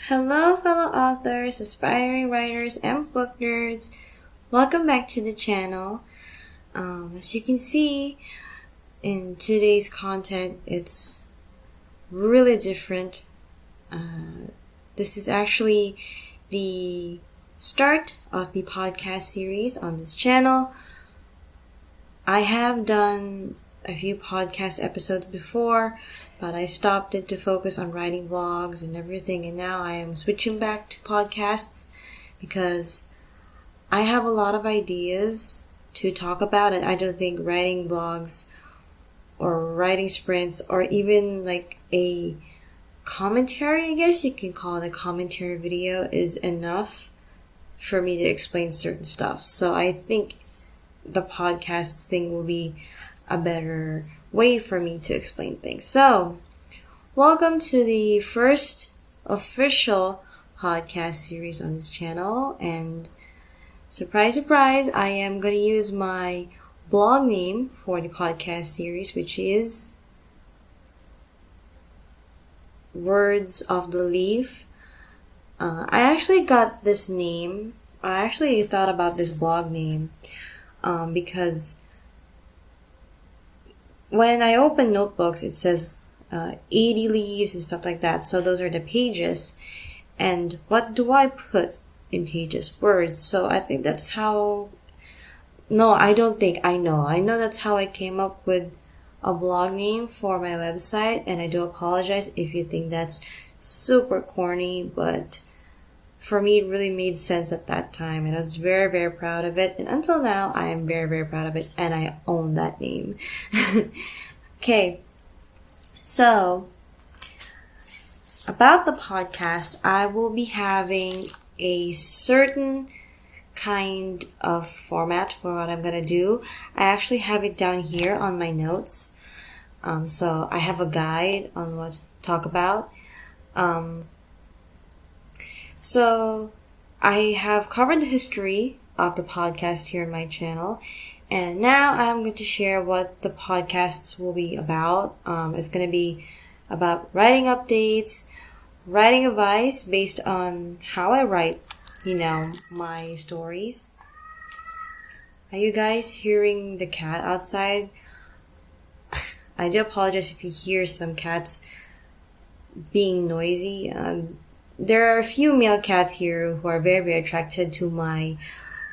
Hello, fellow authors, aspiring writers, and book nerds. Welcome back to the channel. As you can see, in today's content, it's really different. This is actually the start of the podcast series on this channel. I have done a few podcast episodes before, but I stopped it to focus on writing vlogs and everything, and now I am switching back to podcasts because I have a lot of ideas to talk about, and I don't think writing vlogs or writing sprints or even like a commentary, I guess you can call it a commentary video, is enough for me to explain certain stuff. So I think the podcast thing will be a better way for me to explain things. So, welcome to the first official podcast series on this channel, and surprise, surprise, I am going to use my blog name for the podcast series, which is Words of the Leaf. I actually got this name, I actually thought about this blog name because when I open notebooks, it says 80 leaves and stuff like that. So those are the pages. And what do I put in pages? Words. So I think that's how... No, I don't think. I know that's how I came up with a blog name for my website. And I do apologize if you think that's super corny, but for me, it really made sense at that time. And I was very, very proud of it. And until now, I am very, very proud of it. And I own that name. Okay. So, about the podcast, I will be having a certain kind of format for what I'm going to do. I actually have it down here on my notes. So, I have a guide on what to talk about. So, I have covered the history of the podcast here on my channel, and now I'm going to share what the podcasts will be about. It's going to be about writing updates, writing advice based on how I write, my stories. Are you guys hearing the cat outside? I do apologize if you hear some cats being noisy. There are a few male cats here who are very, very attracted to my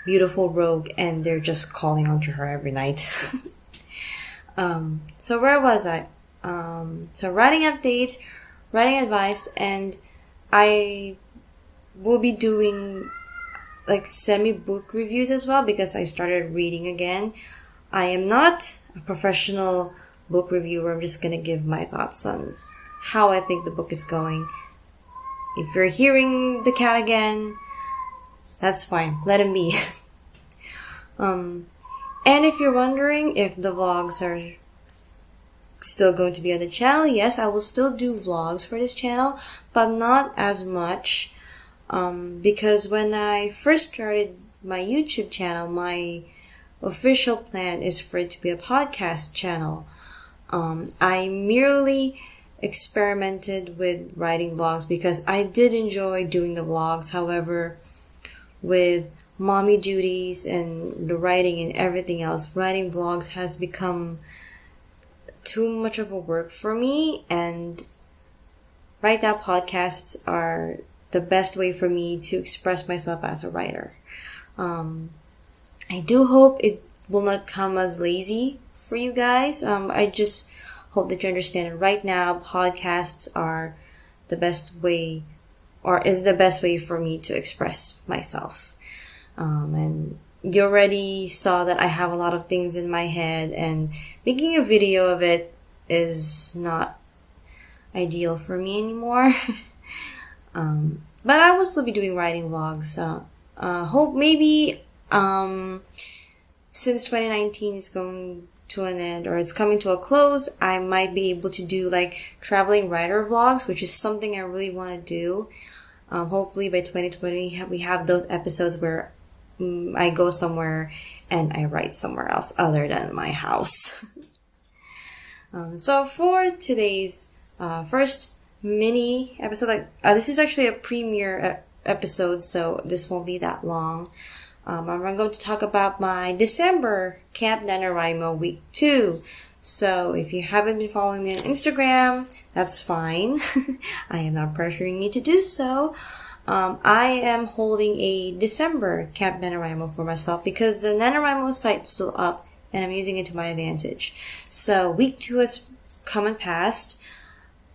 beautiful rogue, and they're just calling onto her every night. So where was I? So writing updates, writing advice, and I will be doing like semi-book reviews as well because I started reading again. I am not a professional book reviewer. I'm just going to give my thoughts on how I think the book is going. If you're hearing the cat again, that's fine. Let him be. And if you're wondering if the vlogs are still going to be on the channel, yes, I will still do vlogs for this channel, but not as much. Because when I first started my YouTube channel, my official plan is for it to be a podcast channel. I merely experimented with writing vlogs because I did enjoy doing the vlogs. However, with mommy duties and the writing and everything else, writing vlogs has become too much of a work for me, and right now podcasts are the best way for me to express myself as a writer. I do hope it will not come as lazy for you guys. I just hope that you understand right now podcasts are the best way, or is the best way for me to express myself. And you already saw that I have a lot of things in my head, and making a video of it is not ideal for me anymore. But I will still be doing writing vlogs. Hope maybe since 2019 is going to an end, or it's coming to a close, I might be able to do like traveling writer vlogs, which is something I really want to do. Hopefully by 2020 we have those episodes where I go somewhere and I write somewhere else other than my house. So for today's first mini episode. This is actually a premiere episode, so this won't be that long. I'm going to talk about my December Camp NaNoWriMo Week 2. So if you haven't been following me on Instagram, that's fine. I am not pressuring you to do so. I am holding a December Camp NaNoWriMo for myself because the NaNoWriMo site is still up and I'm using it to my advantage. So week 2 has come and passed.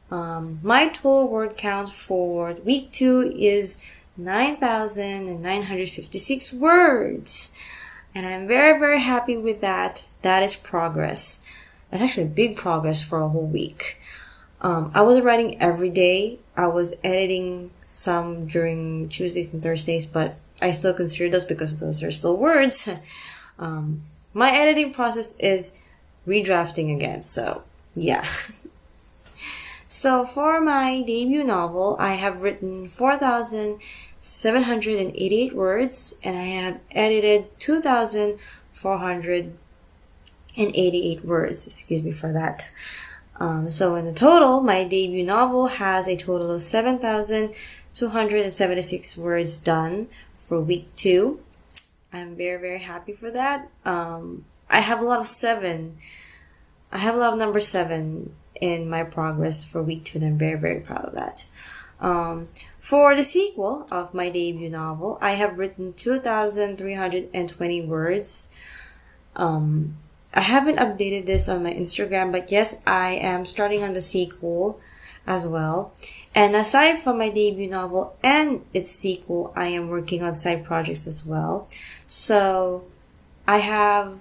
My total word count for week 2 is 9,956 words. And I'm very, very happy with that. That is progress. That's actually big progress for a whole week. I wasn't writing every day. I was editing some during Tuesdays and Thursdays, but I still consider those because those are still words. My editing process is redrafting again, so yeah. So for my debut novel, I have written 4,788 words, and I have edited 2,488 words. Excuse me for that. So in the total, my debut novel has a total of 7,276 words done for week 2. I'm very, very happy for that. I have a lot of 7. I have a lot of number 7 in my progress for week 2, and I'm very, very proud of that. For the sequel of my debut novel, I have written 2,320 words. I haven't updated this on my Instagram, but yes, I am starting on the sequel as well. And aside from my debut novel and its sequel, I am working on side projects as well. So I have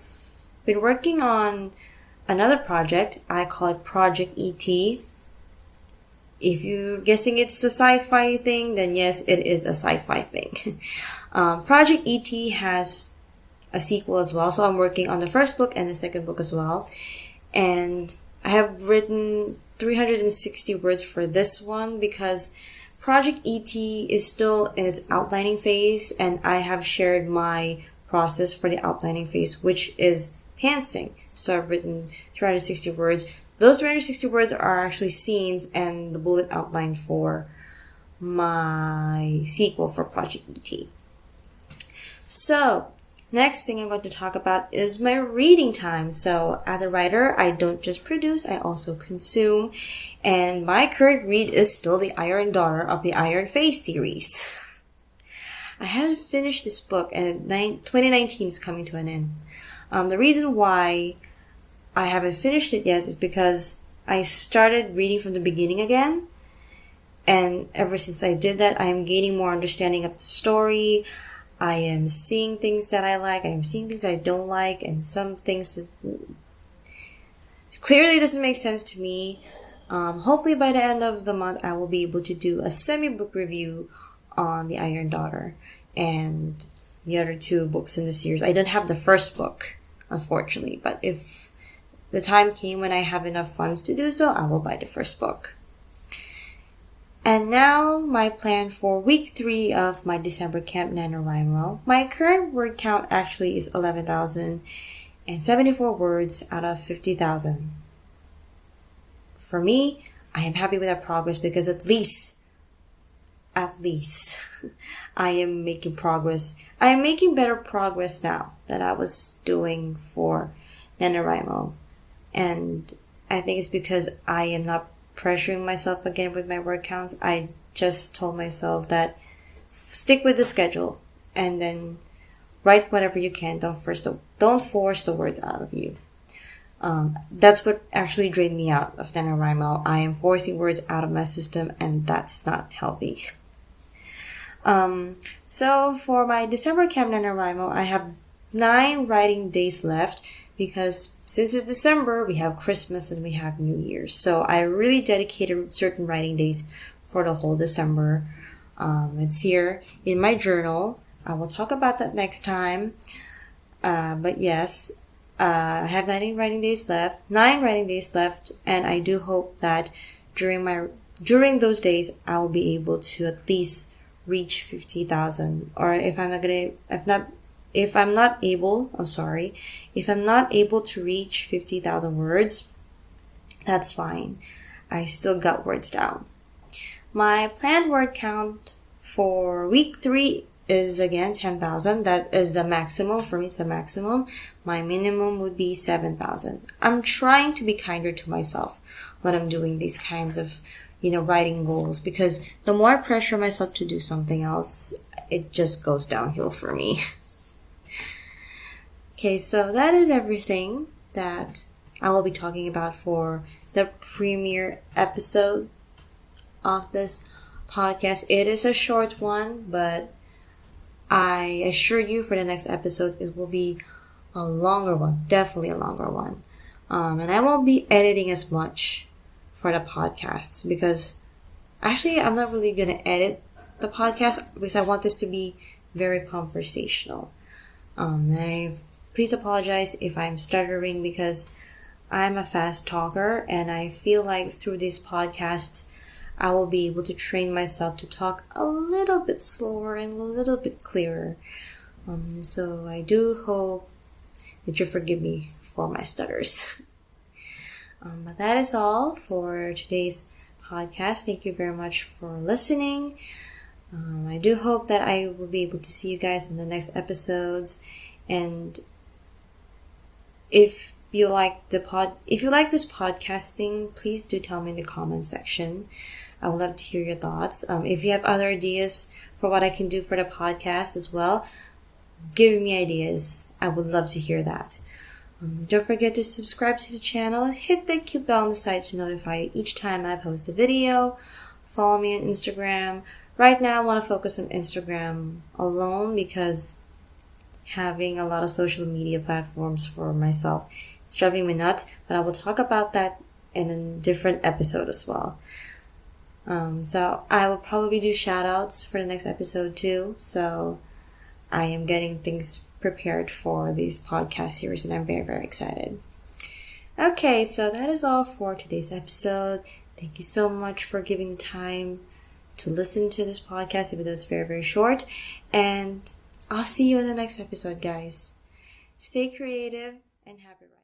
been working on another project. I call it Project ET. If you're guessing it's a sci-fi thing, then yes, it is a sci-fi thing. Project ET has a sequel as well, so I'm working on the first book and the second book as well. And I have written 360 words for this one because Project ET is still in its outlining phase, and I have shared my process for the outlining phase, which is pantsing. So I've written 360 words. Those 360 words are actually scenes and the bullet outline for my sequel for Project ET. So next thing I'm going to talk about is my reading time. So as a writer, I don't just produce, I also consume. And my current read is still The Iron Daughter of the Iron Face series. I haven't finished this book, and 2019 is coming to an end. The reason why I haven't finished it yet is because I started reading from the beginning again. And ever since I did that, I am gaining more understanding of the story. I am seeing things that I like, I am seeing things I don't like, and some things that clearly doesn't make sense to me. Hopefully by the end of the month, I will be able to do a semi-book review on The Iron Daughter and the other 2 books in the series. I don't have the first book, unfortunately, but if the time came when I have enough funds to do so, I will buy the first book. And now, my plan for week 3 of my December Camp NaNoWriMo. My current word count actually is 11,074 words out of 50,000. For me, I am happy with that progress because at least, I am making progress. I am making better progress now than I was doing for NaNoWriMo. And I think it's because I am not pressuring myself again with my word counts. I just told myself that stick with the schedule and then write whatever you can. Don't force the words out of you. That's what actually drained me out of NaNoWriMo. I am forcing words out of my system, and that's not healthy. So for my December Camp NaNoWriMo, I have 9 writing days left because since it's December, we have Christmas and we have New Year's. So I really dedicated certain writing days for the whole December. It's here in my journal. I will talk about that next time. But yes, I have 9 writing days left, and I do hope that during those days, I will be able to at least reach 50,000. Or if I'm not able to reach 50,000 words, that's fine. I still got words down. My planned word count for week 3 is again 10,000. That is the maximum. For me, it's the maximum. My minimum would be 7,000. I'm trying to be kinder to myself when I'm doing these kinds of, writing goals, because the more I pressure myself to do something else, it just goes downhill for me. Okay, so that is everything that I will be talking about for the premiere episode of this podcast. It is a short one, but I assure you for the next episode, it will be a longer one. Definitely a longer one. And I won't be editing as much for the podcasts, because actually I'm not really going to edit the podcast because I want this to be very conversational. Please apologize if I'm stuttering, because I'm a fast talker, and I feel like through these podcasts I will be able to train myself to talk a little bit slower and a little bit clearer. So I do hope that you forgive me for my stutters. But that is all for today's podcast. Thank you very much for listening. I do hope that I will be able to see you guys in the next episodes. And if you like this podcasting, please do tell me in the comment section. I would love to hear your thoughts. If you have other ideas for what I can do for the podcast as well, give me ideas. I would love to hear that. Don't forget to subscribe to the channel. Hit the cute bell on the side to notify each time I post a video. Follow me on Instagram. Right now I want to focus on Instagram alone, because having a lot of social media platforms for myself, it's driving me nuts. But I will talk about that in a different episode as well. So I will probably do shout outs for the next episode too. So I am getting things prepared for these podcast series, and I'm very, very excited. Okay, so that is all for today's episode. Thank you so much for giving the time to listen to this podcast, even though it's very, very short. And I'll see you in the next episode, guys. Stay creative and happy writing.